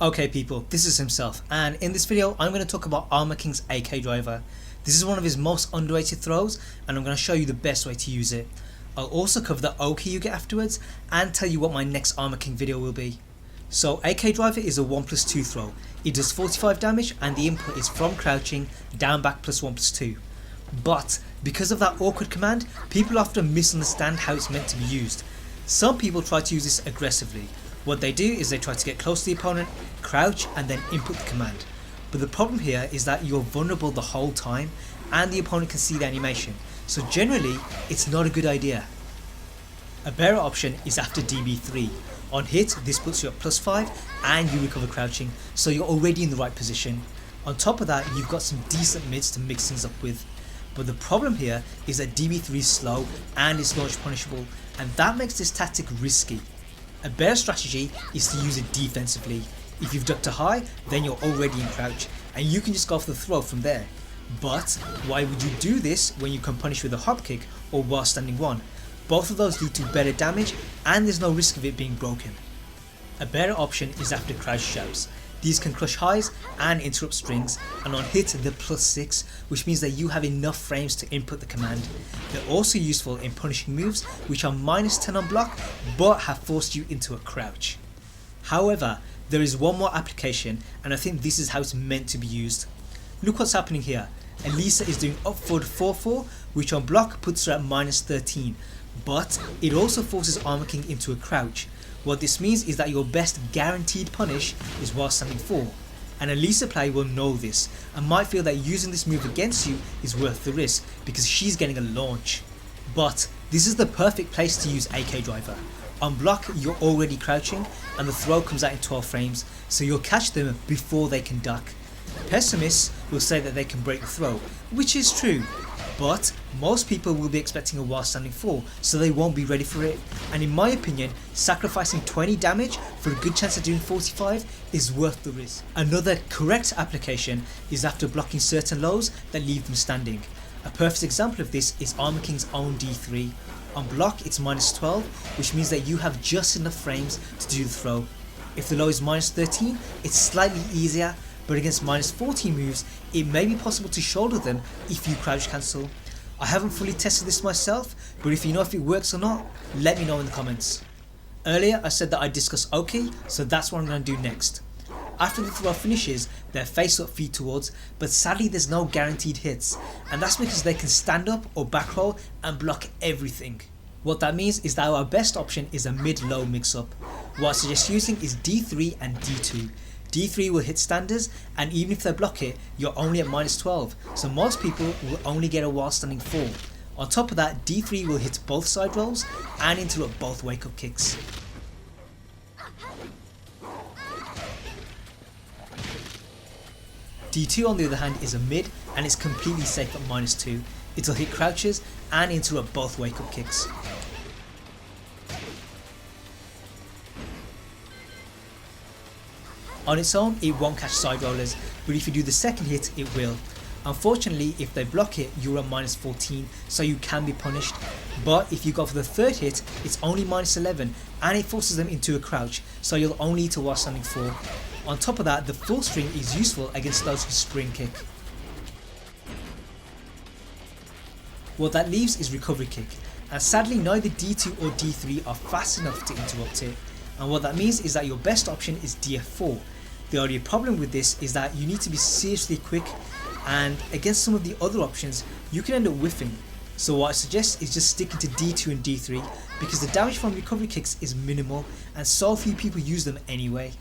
Okay people, this is himself, and in this video I'm going to talk about Armor King's AK driver. This is one of his most underrated throws and I'm going to show you the best way to use it. I'll also cover the Oki you get afterwards and tell you what my next Armor King video will be. So AK driver is a 1+2 throw. It does 45 damage and the input is from crouching, down back plus 1+2. But because of that awkward command, people often misunderstand how it's meant to be used. Some people try to use this aggressively. What they do is they try to get close to the opponent, crouch and then input the command. But the problem here is that you're vulnerable the whole time and the opponent can see the animation, so generally it's not a good idea. A better option is after DB3. On hit this puts you at +5 and you recover crouching, so you're already in the right position. On top of that you've got some decent mids to mix things up with. But the problem here is that DB3 is slow and it's launch punishable, and that makes this tactic risky. A better strategy is to use it defensively. If you've ducked to high, then you're already in crouch and you can just go for the throw from there. But why would you do this when you can punish with a hop kick or while standing 1? Both of those lead to better damage and there's no risk of it being broken. A better option is after crouch jabs. These can crush highs and interrupt strings, and on hit they're +6, which means that you have enough frames to input the command. They're also useful in punishing moves which are -10 on block but have forced you into a crouch. However, there is one more application and I think this is how it's meant to be used. Look what's happening here. Elisa is doing up forward 4-4, which on block puts her at -13, but it also forces Armor King into a crouch. What this means is that your best guaranteed punish is while standing 4. An Elisa player will know this and might feel that using this move against you is worth the risk because she's getting a launch. But this is the perfect place to use AK driver. On block you're already crouching and the throw comes out in 12 frames, so you'll catch them before they can duck. Pessimists will say that they can break the throw, which is true, but most people will be expecting a while standing 4, so they won't be ready for it, and in my opinion sacrificing 20 damage for a good chance of doing 45 is worth the risk. Another correct application is after blocking certain lows that leave them standing. A perfect example of this is Armor King's own D3. On block it's -12, which means that you have just enough frames to do the throw. If the low is -13 it's slightly easier, but against -14 moves it may be possible to shoulder them if you crouch cancel. I haven't fully tested this myself, but if you know if it works or not, let me know in the comments. Earlier I said that I'd discuss Oki, so that's what I'm going to do next. After the throw finishes, they're face up feet towards, but sadly there's no guaranteed hits, and that's because they can stand up or back roll and block everything. What that means is that our best option is a mid-low mix up. What I suggest using is D3 and D2. D3 will hit standards, and even if they block it, you're only at -12, so most people will only get a while standing 4. On top of that, D3 will hit both side rolls and interrupt both wake up kicks. D2 on the other hand is a mid and it's completely safe at -2. It'll hit crouches and interrupt both wake up kicks. On its own it won't catch side rollers, but if you do the second hit it will. Unfortunately if they block it you're at -14, so you can be punished, but if you go for the third hit it's only -11 and it forces them into a crouch, so you'll only eat a while standing 4. On top of that, the full string is useful against those who spring kick. What that leaves is recovery kick, and sadly neither D2 or D3 are fast enough to interrupt it, and what that means is that your best option is DF4. The only problem with this is that you need to be seriously quick, and against some of the other options you can end up whiffing. So what I suggest is just sticking to D2 and D3 because the damage from recovery kicks is minimal and so few people use them anyway.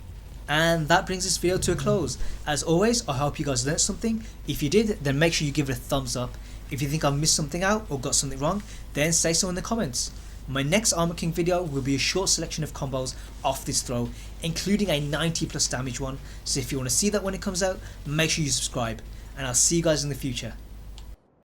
And that brings this video to a close. As always, I hope you guys learned something. If you did, then make sure you give it a thumbs up. If you think I missed something out or got something wrong, then say so in the comments. My next Armor King video will be a short selection of combos off this throw, including a 90+ damage one, so if you want to see that when it comes out, make sure you subscribe, and I'll see you guys in the future.